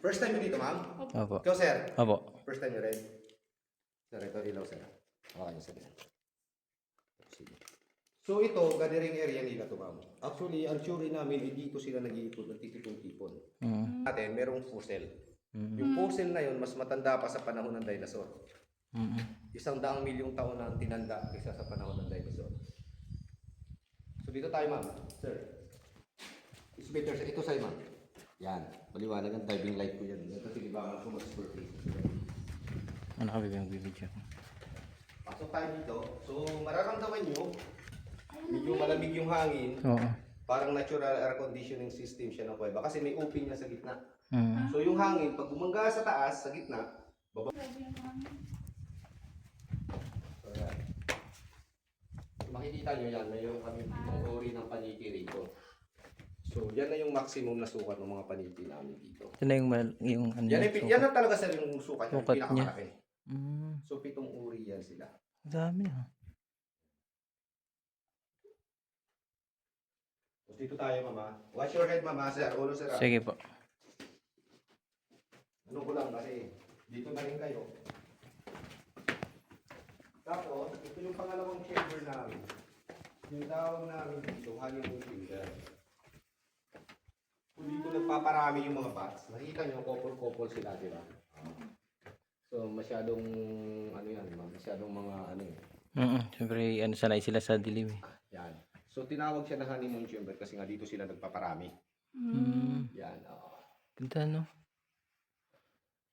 First time nyo dito, ma'am? Opo. Ikaw, sir? Opo. First time nyo rin? Sir, ito ilaw, sir. Okay nyo, sir. Sige. So ito, gathering area nila to, ma'am. Actually, ang theory namin, dito sila nag-iipon, nagtitipon-tipon. Natin, merong fossil. Yung fossil na yun, mas matanda pa sa panahon ng dinosaur. 100 milyong taon na ang tinanda kaysa sa panahon ng dinosaur. So dito tayo, ma'am. Sir. It's better, sir. Ito sa'yo, ma'am. Yan. Maliwanag ang diving light ko yan. Ito, tinibangan ko mag-square face. Ano ka bibigyan ko? Pasok tayo dito. So, mararamdaman nyo, medyo malamig yung hangin. Oo. Parang natural air conditioning system siya ng kuweba. Kasi may open niya sa gitna. So, yung hangin, pag bumangga sa taas, sa gitna, baba. So, yan. Makikita nyo yan, mayroon kami itong ori ng paniki rito. So, yan na yung maximum na sukat ng mga paniki namin dito. Ito na yung ano. Yan na talaga sir yung sukat niya, Sukat niya. pinakamalaki. So, 7 uri yan sila. Ang dami na. So, dito tayo, mama. Watch your head, mama, sir. Ulo, sir. Sige po. Ano ko lang kasi, dito na rin kayo. Tapos, ito yung pangalawang chamber namin. Yung tawag namin dito, honeymoon chamber. Kung dito nagpaparami yung mga bats, nakita nyo, couple-couple sila, di ba? So, masyadong, ano yan, masyadong mga, ano yun. Siyempre, ano, sanay sila sa dilim eh. Yan. So, tinawag siya na honeymoon chamber kasi nga dito sila nagpaparami. Yan, oo. Ganda, no?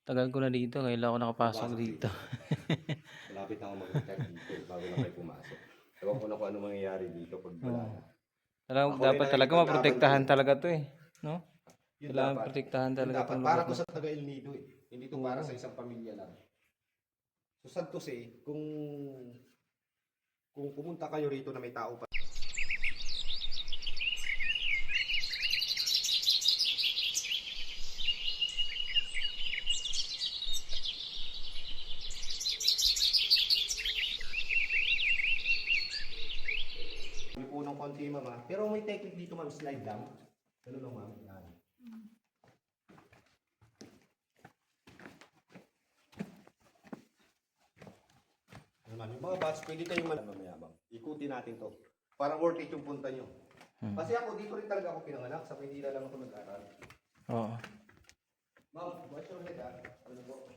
Tagal ko na dito, kailan ako nakapasok dito. Malapit na ako mag-retire dito bago na kayo pumasok. Ewan ko na kung ano mangyayari dito pag wala na. Dapat talaga maprotektahan talaga to eh. No? Yun Kailangan dapat. protektahan talaga. Dapat. Para to sa taga El Nido eh. Hindi to para sa isang pamilya lang. So sad to say, kung pumunta kayo rito na may tao pa. May punong konti, mama. Pero may technique dito, ma'am. Slide lang. Ganun lang, ma'am. Yan. Naman, yung mga bats, pwede kayong mamayabang. Ikutin natin to. Parang worth it yung punta nyo. Kasi ako, dito rin talaga ako pinanganak. Sa Manila lang ako nag-aral. Oo. Ma'am, watch your head, ha? Ano po?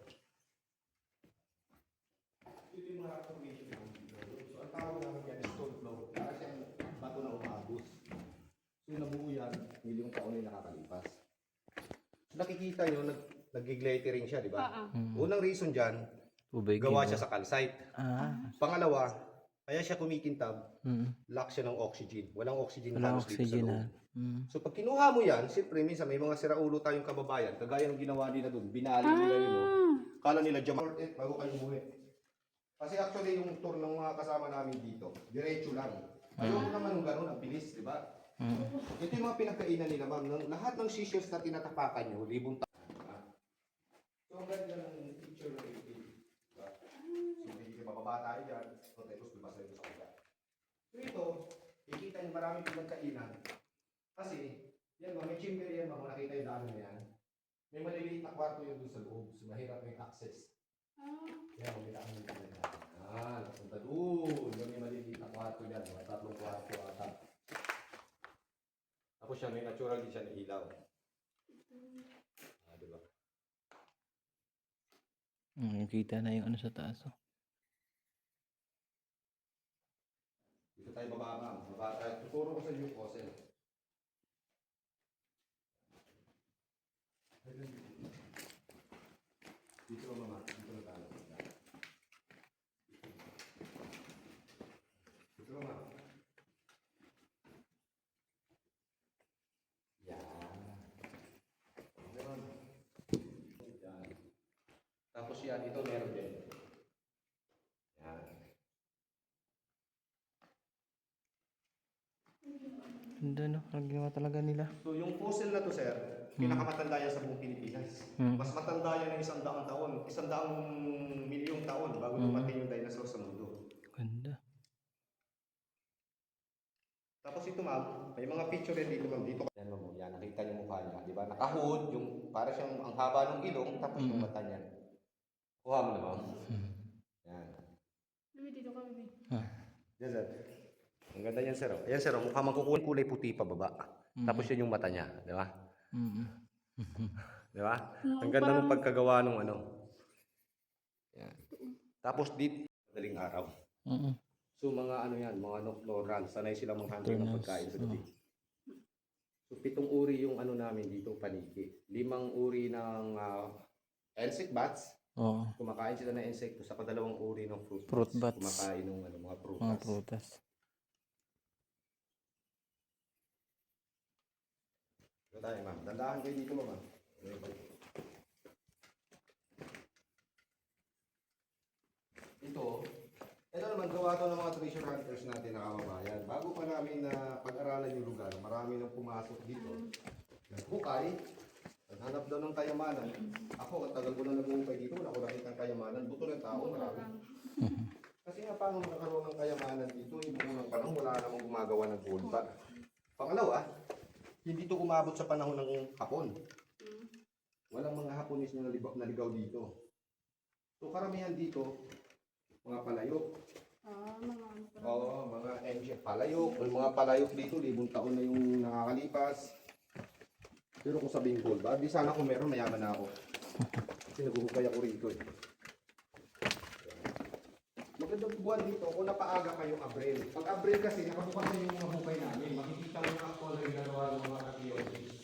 Ito yung mga formation namin dito. So, ang tawag namin yan is stone flow. Para siyang bato na umagos. So, nabuo yan, milyong taon na nakakalipas. So, nakikita nyo, nag-glittering siya, di ba? Unang reason dyan, Tubig. gawa siya sa calcite. Pangalawa, kaya siya kumikintab, lack siya ng oxygen. Walang oxygen halos dito sa loob. So pag kinuha mo yan, siyempre minsan may mga siraulo tayong kababayan, kagaya ng ginawa nila doon, binali nila yun, no? Kala nila jam bago kayo umuwi. Kasi actually yung tour ng mga kasama namin dito, diretso lang. Ayoko naman yung gano'n, ang bilis, di ba? Ito yung mga pinagkainan nila, ma'am. Lahat ng seashells na tinatapakan nyo, libong taon. So ang ganda ng picture ng ito. So hindi mababa tayo dyan, so tapos lumasa tayo sa kanya. So ito, ikita nyo maraming pinagkainan. Kasi, yan mga may chamber yan, mga nakita yung daan na yan. May maliliit na kwarto yun doon sa loob, so mahirap may access. Yan, makita kami yung pinagkainan. Napunta doon. Yung may maliliit na kwarto dyan, mga 3 kwarto ata. Tapos siya, may natural din siya na ilaw. Diba? Kita na yung ano sa taas. Oh. Dito tayo baba, ma'am. Baba tayo. Tuturo ko sa inyo fossil. Dito, mama. Dito na tayo. Dito, mama. Tapos yan, ito meron din. Yan. Ganda, no? Ang ginawa talaga nila. So yung fossil na to, sir, pinakamatanda yan sa buong Pilipinas. Mas matanda yan ng 100 taon, 100 milyong taon bago dumating yung dinosaur sa mundo. Ganda. Tapos ito, ma'am, may mga picture yan dito, ma'am. Dito. Yan, ma'am. Yan, nakita niyo mukha niya. Di ba? Nakahood yung para siyang ang haba ng ilong, tapos yung mata niya. Kuha mo na ba? Yan. Dito ka, baby. Yan, sir. Ang ganda yan, sir. Ayan, sir. Mukha makukuha kulay puti pa baba. Tapos yun yung mata niya. Di ba? Di ba? Ang ganda ng pagkagawa ng ano. Yan. Tapos dito, madaling araw. So mga ano yan, mga nocturnal. Sanay silang mag-handle ng pagkain sa gabi. So 7 uri yung ano namin dito, paniki. 5 uri ng insect bats. Oo. Kumakain sila ng insekto sa 2 uri ng Fruit bats. Kumakain ng ano, mga prutas. Mga prutas. Ito tayo, ma'am. Dandahan kayo dito, ma'am. Ito naman, gawa to ng mga treasure hunters natin na kababayan. Bago pa namin na pag-aralan yung lugar, marami nang pumasok dito. Naghukay, naghanap daw ng kayamanan. Ako, ang tagal ko na nag-uhukay dito, wala ko nakita ng kayamanan. Buto ng tao, marami. Kasi nga, paano magkakaroon ng kayamanan dito? Yung unang panahon, wala namang gumagawa ng gold bar. Pangalawa, hindi ito umabot sa panahon ng Hapon. Walang mga Haponis na naligaw dito. So karamihan dito, mga palayok. Oo, mga ancient palayok. May mga palayok dito, 1,000 taon na yung nakakalipas. Pero kung sabihin gold bar, di sana kung meron, mayaman na ako. Kasi naguhukay ako rito eh. Magandang buwan dito, kung napaaga kayong Abril. Pag Abril kasi, nakabukas na yung mga hukay namin. Makikita mo yung actual rin gagawa ng mga katiyotis.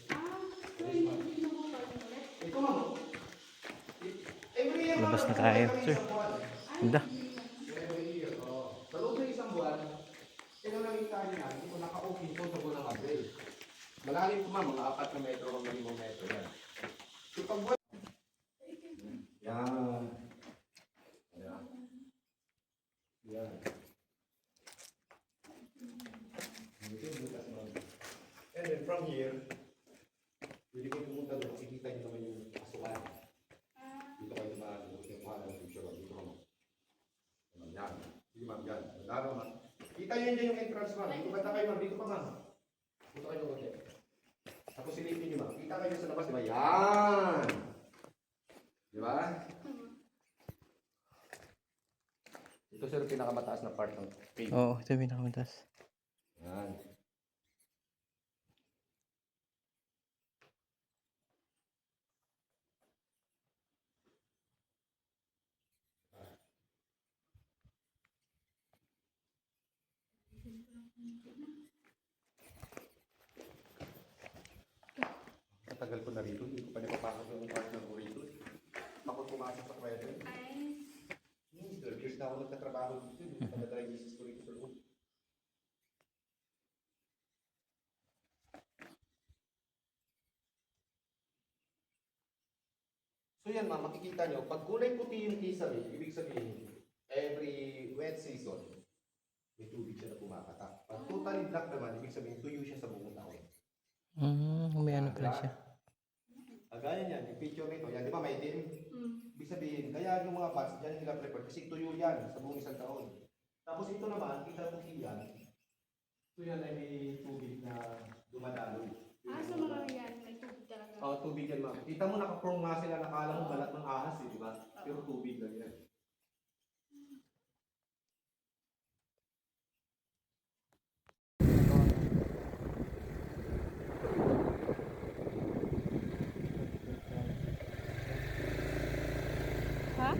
Ito ma'am. Every year, Labas na tayo, sir. Ganda. Every year, oo. Sa loob ng isang buwan, ito nakita niyo na, hindi ko naka-open po sa buwan ng Abril. Malalim ko ma'am, mga 4 na metro, mga 5 metro yan. So pag buwan, yan. Yan. Yan. And then from here, pwede kayo pumunta doon, makikita niyo naman yung pasukan. Dito kayo naman, yung mga ng picture, dito naman. Yan. Sige ma'am, yan. Laro ma'am. Kita nyo yun yung entrance ma'am. Dito banda kayo ma'am, dito pa ma'am. Dito kayo konti. Tapos silipin nyo ma'am. Kita kayo sa labas, di ba? Yan! Di ba? Ito sir, pinakamataas na part ng cave. Oo, ito yung pinakamatas. Yan. Katagal ko na rito, hindi ko pa napapasok yung partner ko rito. Ako pumasok sa kwento. 12 years na ako nagtatrabaho dito. Hindi ko na-try business ko rito sa loob. So yan ma'am, makikita nyo, pag kulay puti yung kisame, ibig sabihin, every wet season, may tubig siya na pumakatak. Pag totally black naman, ibig sabihin, tuyo siya sa buong taon. May ano pala siya. Kagaya niyan, yung picture nito, yan, di ba may dim? Ibig sabihin, kaya yung mga bats, dyan nila prefer, kasi tuyo yan sa buong isang taon. Tapos ito naman, kita puti yan, ito yan ay may tubig na dumadaloy. Sa mga yan, may tubig talaga. Oo, tubig yan ma'am. Kita mo nakaprong nga sila, nakala mo balat ng ahas eh, di ba? Pero tubig lang yan. Ha?